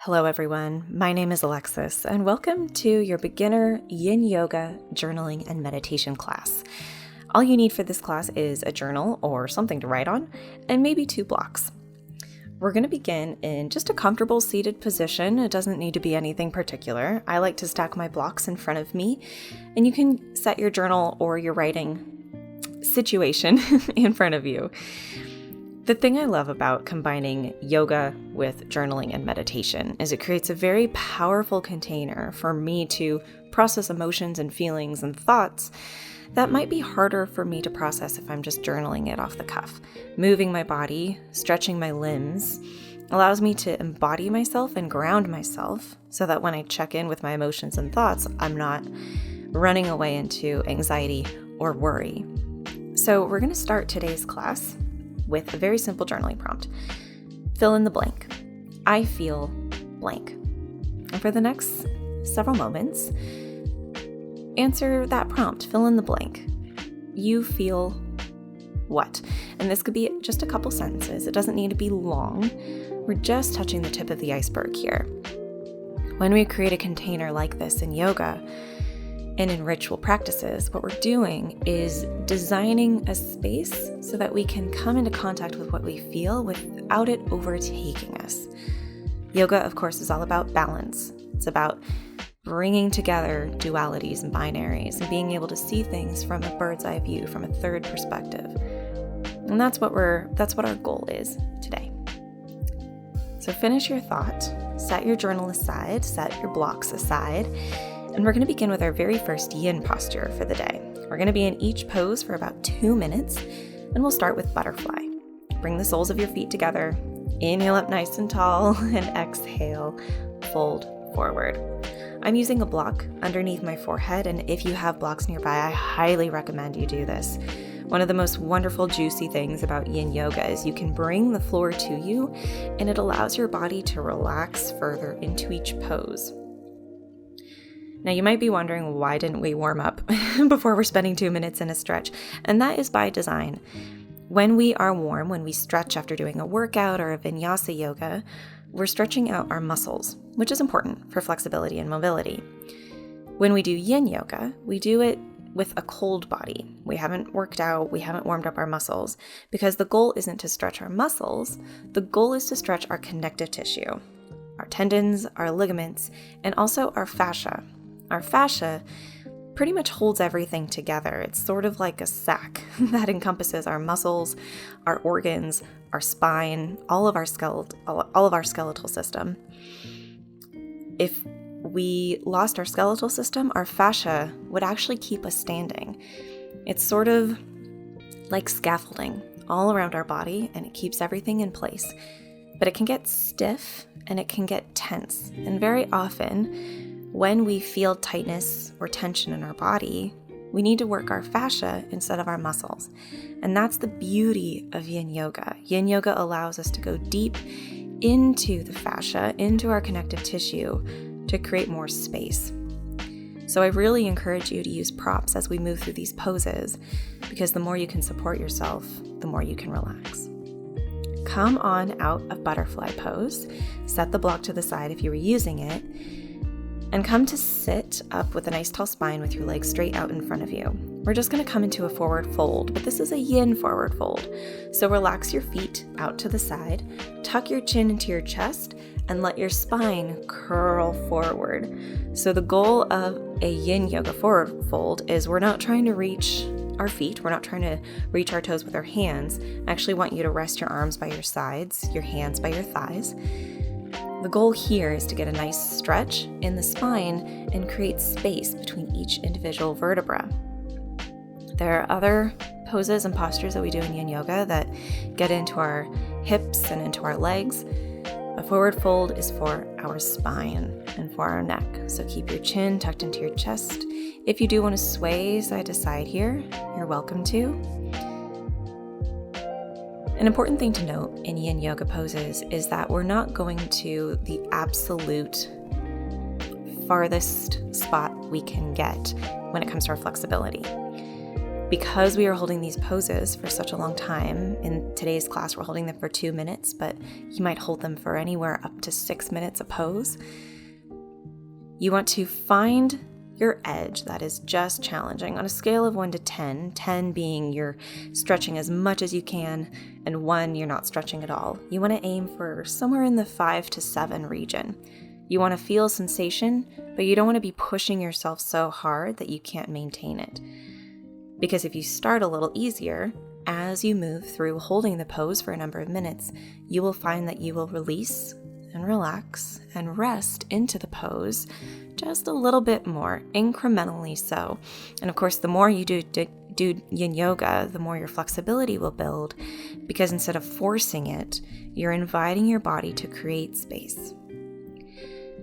Hello everyone, my name is Alexis and welcome to your beginner yin yoga journaling and meditation class. All you need for this class is a journal or something to write on and maybe 2 blocks. We're going to begin in just a comfortable seated position. It doesn't need to be anything particular. I like to stack my blocks in front of me, and you can set your journal or your writing situation in front of you. The thing I love about combining yoga with journaling and meditation is it creates a very powerful container for me to process emotions and feelings and thoughts that might be harder for me to process if I'm just journaling it off the cuff. Moving my body, stretching my limbs, allows me to embody myself and ground myself so that when I check in with my emotions and thoughts, I'm not running away into anxiety or worry. So we're going to start today's class with a very simple journaling prompt. Fill in the blank. I feel blank. And for the next several moments, answer that prompt. Fill in the blank. You feel what? And this could be just a couple sentences. It doesn't need to be long. We're just touching the tip of the iceberg here. When we create a container like this in yoga and in ritual practices, what we're doing is designing a space so that we can come into contact with what we feel without it overtaking us. Yoga, of course, is all about balance. It's about bringing together dualities and binaries and being able to see things from a bird's eye view, from a third perspective. And that's what our goal is today. So finish your thought, set your journal aside, set your blocks aside, and we're going to begin with our very first yin posture for the day. We're going to be in each pose for about 2 minutes, and we'll start with butterfly. Bring the soles of your feet together, inhale up nice and tall, and exhale, fold forward. I'm using a block underneath my forehead, and if you have blocks nearby, I highly recommend you do this. One of the most wonderful, juicy things about yin yoga is you can bring the floor to you, and it allows your body to relax further into each pose. Now, you might be wondering, why didn't we warm up before we're spending 2 minutes in a stretch? And that is by design. When we are warm, when we stretch after doing a workout or a vinyasa yoga, we're stretching out our muscles, which is important for flexibility and mobility. When we do yin yoga, we do it with a cold body. We haven't worked out, we haven't warmed up our muscles, because the goal isn't to stretch our muscles, the goal is to stretch our connective tissue, our tendons, our ligaments, and also our fascia. Our fascia pretty much holds everything together. It's sort of like a sack that encompasses our muscles, our organs, our spine, all of our skeletal system. If we lost our skeletal system, our fascia would actually keep us standing. It's sort of like scaffolding all around our body, and it keeps everything in place. But it can get stiff and it can get tense. And very often, when we feel tightness or tension in our body, we need to work our fascia instead of our muscles. And that's the beauty of yin yoga. Yin yoga allows us to go deep into the fascia, into our connective tissue, to create more space. So I really encourage you to use props as we move through these poses, because the more you can support yourself, the more you can relax. Come on out of butterfly pose, set the block to the side if you were using it, and come to sit up with a nice tall spine with your legs straight out in front of you. We're just going to come into a forward fold, but this is a yin forward fold. So relax your feet out to the side, tuck your chin into your chest, and let your spine curl forward. So the goal of a yin yoga forward fold is we're not trying to reach our feet, we're not trying to reach our toes with our hands. I actually want you to rest your arms by your sides, your hands by your thighs. The goal here is to get a nice stretch in the spine and create space between each individual vertebra. There are other poses and postures that we do in yin yoga that get into our hips and into our legs. A forward fold is for our spine and for our neck. So keep your chin tucked into your chest. If you do want to sway side to side here, you're welcome to. An important thing to note in yin yoga poses is that we're not going to the absolute farthest spot we can get when it comes to our flexibility. Because we are holding these poses for such a long time, in today's class we're holding them for 2 minutes, but you might hold them for anywhere up to 6 minutes a pose. You want to find your edge that is just challenging on a scale of 1 to 10, 10 being you're stretching as much as you can, and 1 you're not stretching at all. You want to aim for somewhere in the 5 to 7 region. You want to feel sensation, but you don't want to be pushing yourself so hard that you can't maintain it. Because if you start a little easier, as you move through holding the pose for a number of minutes, you will find that you will release and relax and rest into the pose just a little bit more, incrementally so. And of course, the more you do yin yoga, the more your flexibility will build, because instead of forcing it, you're inviting your body to create space.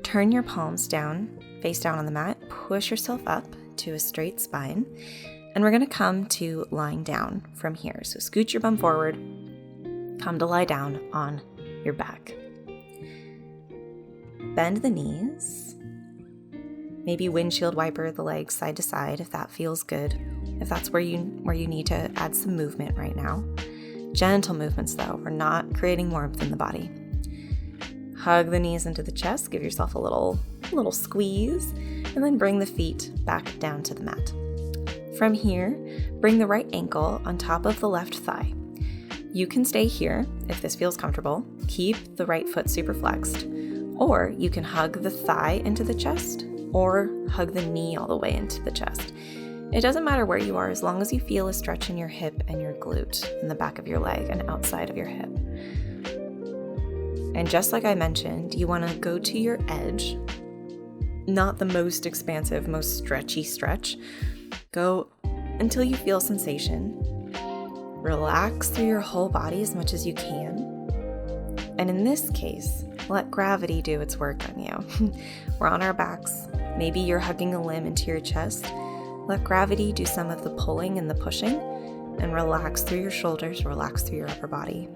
Turn your palms down, face down on the mat, push yourself up to a straight spine. And we're going to come to lying down from here. So scoot your bum forward, come to lie down on your back. Bend the knees. Maybe windshield wiper the legs side to side if that feels good. If that's where you need to add some movement right now. Gentle movements though. We're not creating warmth in the body. Hug the knees into the chest. Give yourself a little squeeze. And then bring the feet back down to the mat. From here, bring the right ankle on top of the left thigh. You can stay here if this feels comfortable. Keep the right foot super flexed. Or you can hug the thigh into the chest or hug the knee all the way into the chest. It doesn't matter where you are as long as you feel a stretch in your hip and your glute in the back of your leg and outside of your hip. And just like I mentioned, you want to go to your edge, not the most expansive, most stretchy stretch. Go until you feel sensation. Relax through your whole body as much as you can. And in this case, let gravity do its work on you. We're on our backs. Maybe you're hugging a limb into your chest. Let gravity do some of the pulling and the pushing, and relax through your shoulders, relax through your upper body.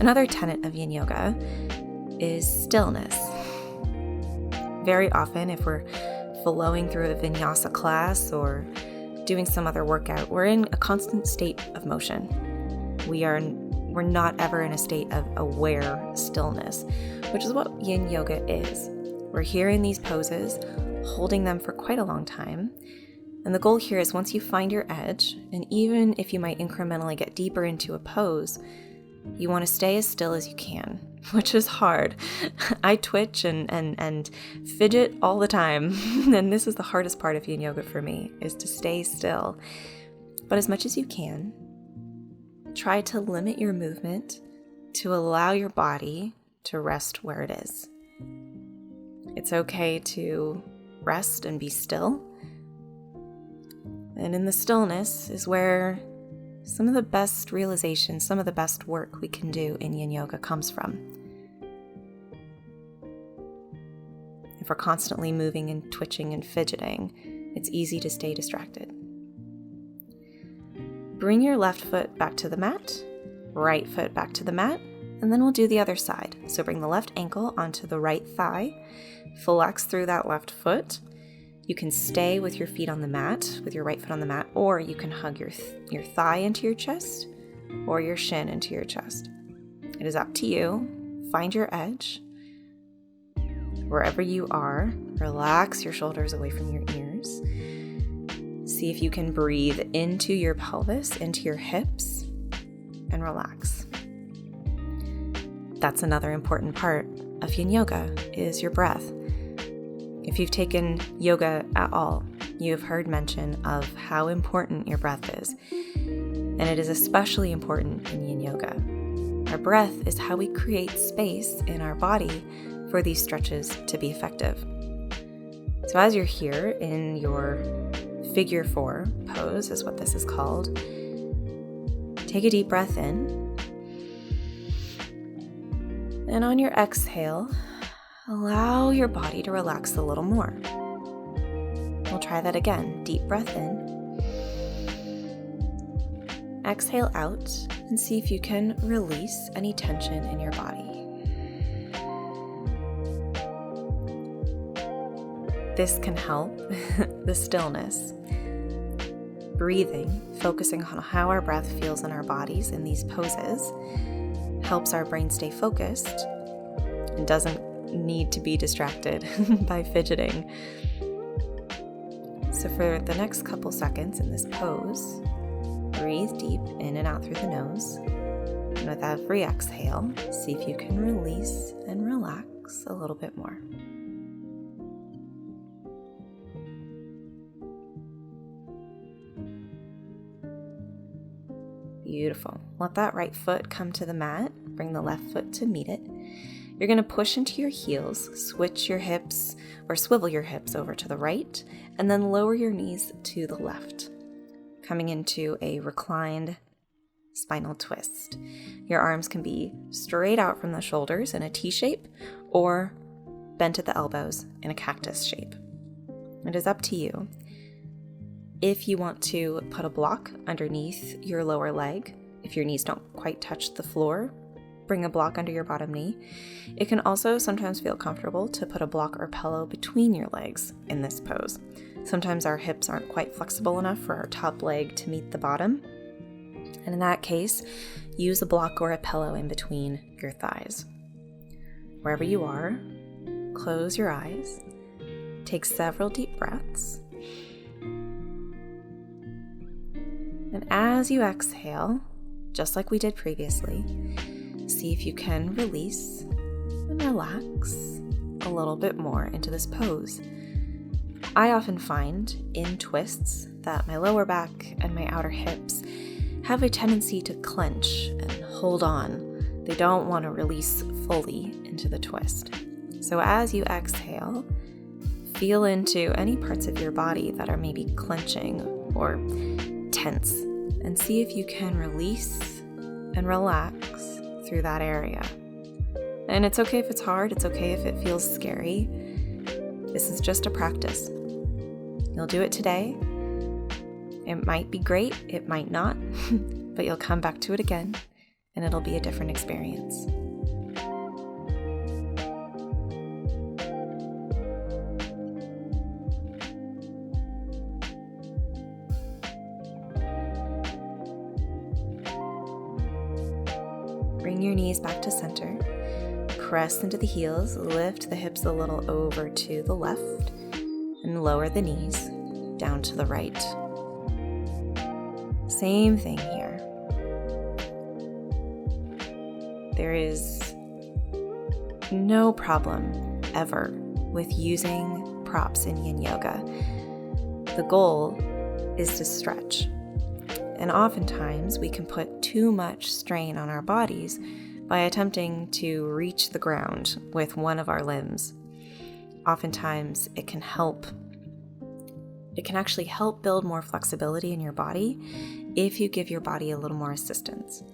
Another tenet of yin yoga is stillness. Very often, if we're flowing through a vinyasa class or doing some other workout, we're in a constant state of motion. We're not ever in a state of aware stillness, which is what yin yoga is. We're here in these poses, holding them for quite a long time. And the goal here is once you find your edge, and even if you might incrementally get deeper into a pose, you want to stay as still as you can, which is hard. I twitch and fidget all the time. And this is the hardest part of yin yoga for me, is to stay still. But as much as you can, try to limit your movement to allow your body to rest where it is. It's okay to rest and be still. And in the stillness is where some of the best realizations, some of the best work we can do in yin yoga comes from. If we're constantly moving and twitching and fidgeting, it's easy to stay distracted. Bring your left foot back to the mat, right foot back to the mat, and then we'll do the other side. So bring the left ankle onto the right thigh, flex through that left foot. You can stay with your feet on the mat, with your right foot on the mat, or you can hug your thigh into your chest or your shin into your chest. It is up to you. Find your edge. Wherever you are, relax your shoulders away from your ears. See if you can breathe into your pelvis, into your hips, and relax. That's another important part of yin yoga, is your breath. If you've taken yoga at all, you've heard mention of how important your breath is. And it is especially important in yin yoga. Our breath is how we create space in our body for these stretches to be effective. So as you're here in your figure 4 pose, is what this is called, take a deep breath in. And on your exhale, allow your body to relax a little more. We'll try that again. Deep breath in. Exhale out and see if you can release any tension in your body. This can help the stillness. breathing, focusing on how our breath feels in our bodies in these poses, helps our brain stay focused and doesn't need to be distracted by fidgeting. So for the next couple seconds in this pose, breathe deep in and out through the nose. And with every exhale, see if you can release and relax a little bit more. Beautiful. Let that right foot come to the mat. Bring the left foot to meet it. You're going to push into your heels, switch your hips or swivel your hips over to the right, and then lower your knees to the left, coming into a reclined spinal twist. Your arms can be straight out from the shoulders in a T shape or bent at the elbows in a cactus shape. It is up to you. If you want to put a block underneath your lower leg, if your knees don't quite touch the floor, bring a block under your bottom knee. It can also sometimes feel comfortable to put a block or pillow between your legs in this pose. Sometimes our hips aren't quite flexible enough for our top leg to meet the bottom. And in that case, use a block or a pillow in between your thighs. Wherever you are, close your eyes, take several deep breaths. And as you exhale, just like we did previously, see if you can release and relax a little bit more into this pose. I often find in twists that my lower back and my outer hips have a tendency to clench and hold on. They don't want to release fully into the twist. So as you exhale, feel into any parts of your body that are maybe clenching or tense, and see if you can release and relax through that area. And it's okay if it's hard, it's okay if it feels scary. This is just a practice. You'll do it today. It might be great, it might not, but you'll come back to it again, and it'll be a different experience. Bring your knees back to center. Press into the heels, lift the hips a little over to the left, and lower the knees down to the right. Same thing here. There is no problem ever with using props in yin yoga. The goal is to stretch. And oftentimes we can put too much strain on our bodies by attempting to reach the ground with one of our limbs. Oftentimes it can actually help build more flexibility in your body if you give your body a little more assistance.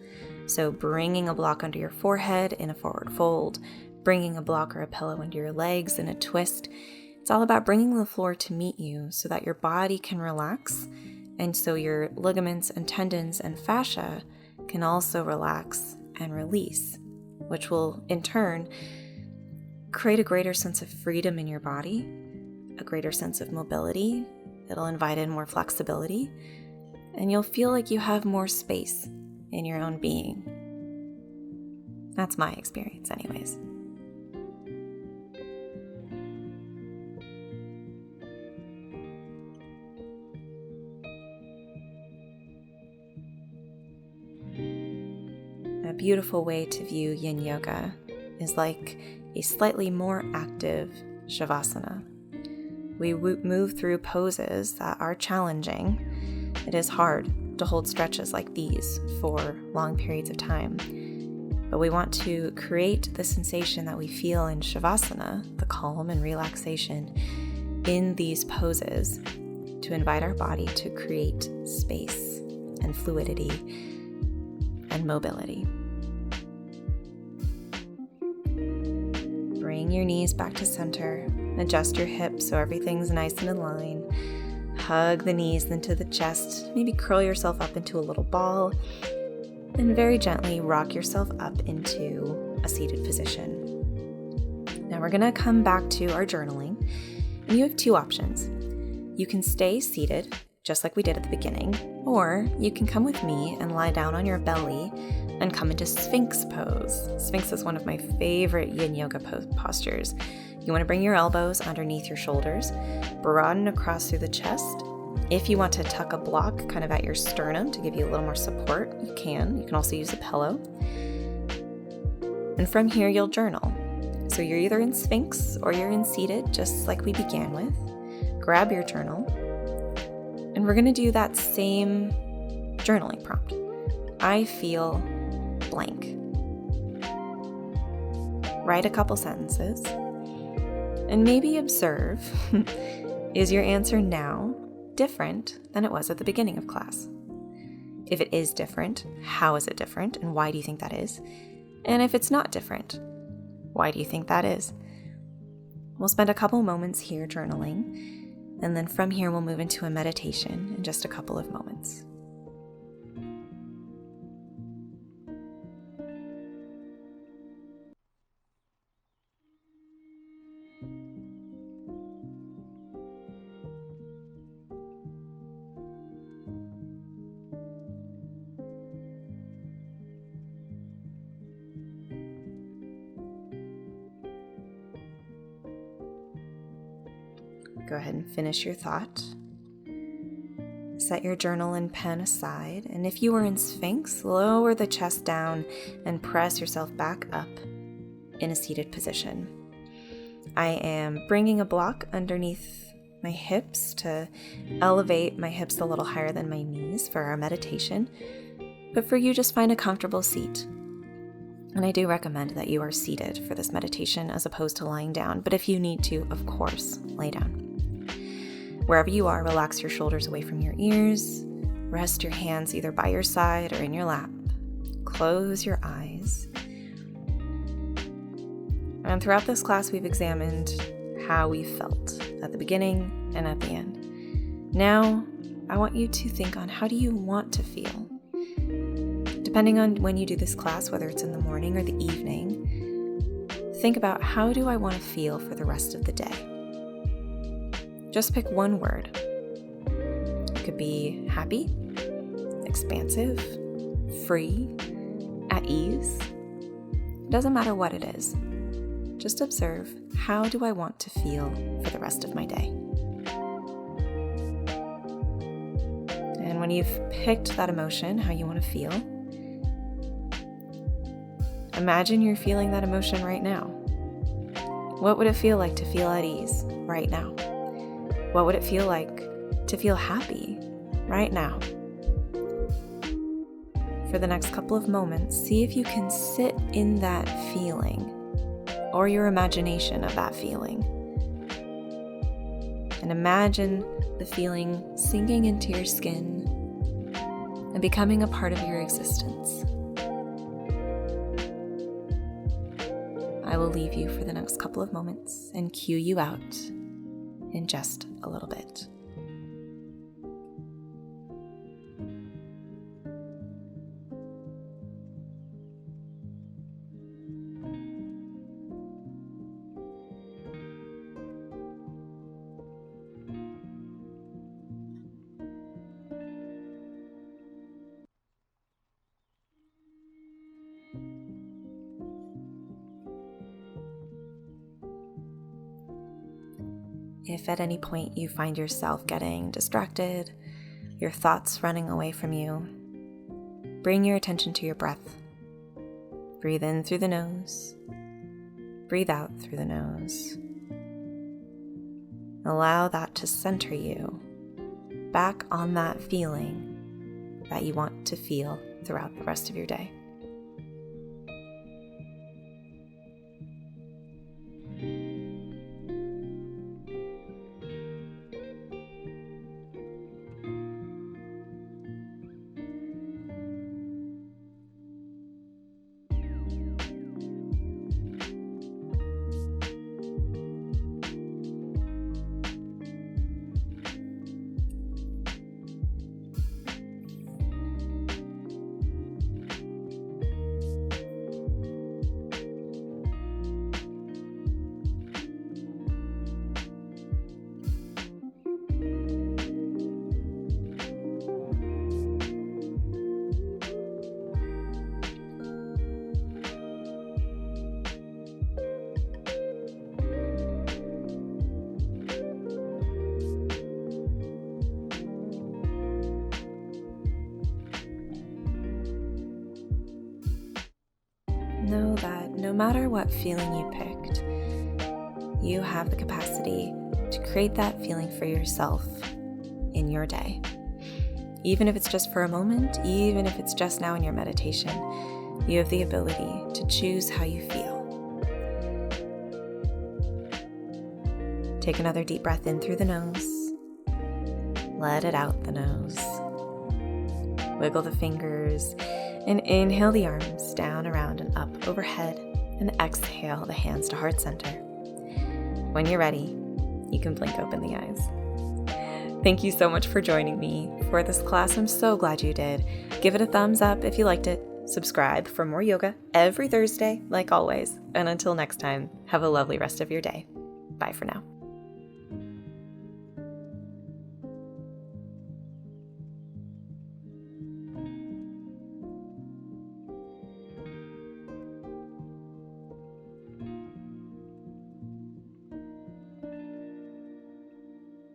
So bringing a block under your forehead in a forward fold, bringing a block or a pillow under your legs in a twist. It's all about bringing the floor to meet you so that your body can relax, and so your ligaments and tendons and fascia can also relax and release, which will in turn create a greater sense of freedom in your body, a greater sense of mobility. It'll invite in more flexibility, and you'll feel like you have more space in your own being. That's my experience anyways. A beautiful way to view yin yoga is like a slightly more active shavasana. We move through poses that are challenging. It is hard to hold stretches like these for long periods of time. But we want to create the sensation that we feel in shavasana, the calm and relaxation in these poses, to invite our body to create space and fluidity and mobility. Bring your knees back to center. Adjust your hips so everything's nice and in line. Hug the knees into the chest. Maybe curl yourself up into a little ball. And very gently rock yourself up into a seated position. Now we're going to come back to our journaling. And you have two options. You can stay seated just like we did at the beginning, or you can come with me and lie down on your belly and come into Sphinx pose. Sphinx is one of my favorite yin yoga postures. You want to bring your elbows underneath your shoulders, broaden across through the chest. If you want to tuck a block kind of at your sternum to give you a little more support, you can. You can also use a pillow. And from here, you'll journal. So you're either in Sphinx or you're in seated, just like we began with. Grab your journal, and we're going to do that same journaling prompt. I feel blank. Write a couple sentences, and maybe observe, is your answer now different than it was at the beginning of class? If it is different, how is it different, and why do you think that is? And if it's not different, why do you think that is? We'll spend a couple moments here journaling, and then from here we'll move into a meditation in just a couple of moments. Go ahead and finish your thought. Set your journal and pen aside, and if you were in Sphinx, lower the chest down and press yourself back up in a seated position. I am bringing a block underneath my hips to elevate my hips a little higher than my knees for our meditation, but for you, just find a comfortable seat. And I do recommend that you are seated for this meditation as opposed to lying down, but if you need to, of course, lay down. Wherever you are, relax your shoulders away from your ears. Rest your hands either by your side or in your lap. Close your eyes. And throughout this class, we've examined how we felt at the beginning and at the end. Now, I want you to think on how do you want to feel? Depending on when you do this class, whether it's in the morning or the evening, think about how do I want to feel for the rest of the day? Just pick one word. It could be happy, expansive, free, at ease. It doesn't matter what it is. Just observe, how do I want to feel for the rest of my day? And when you've picked that emotion, how you want to feel, imagine you're feeling that emotion right now. What would it feel like to feel at ease right now? What would it feel like to feel happy right now? For the next couple of moments, see if you can sit in that feeling or your imagination of that feeling. And imagine the feeling sinking into your skin and becoming a part of your existence. I will leave you for the next couple of moments and cue you out in just a little bit. If at any point you find yourself getting distracted, your thoughts running away from you, bring your attention to your breath. Breathe in through the nose, breathe out through the nose. Allow that to center you back on that feeling that you want to feel throughout the rest of your day. matter what feeling you picked, you have the capacity to create that feeling for yourself in your day. Even if it's just for a moment, even if it's just now in your meditation, you have the ability to choose how you feel. Take another deep breath in through the nose. Let it out the nose. Wiggle the fingers and inhale the arms down, around, and up overhead, and exhale the hands to heart center. When you're ready, you can blink open the eyes. Thank you so much for joining me for this class. I'm so glad you did. Give it a thumbs up if you liked it. Subscribe for more yoga every Thursday, like always. And until next time, have a lovely rest of your day. Bye for now.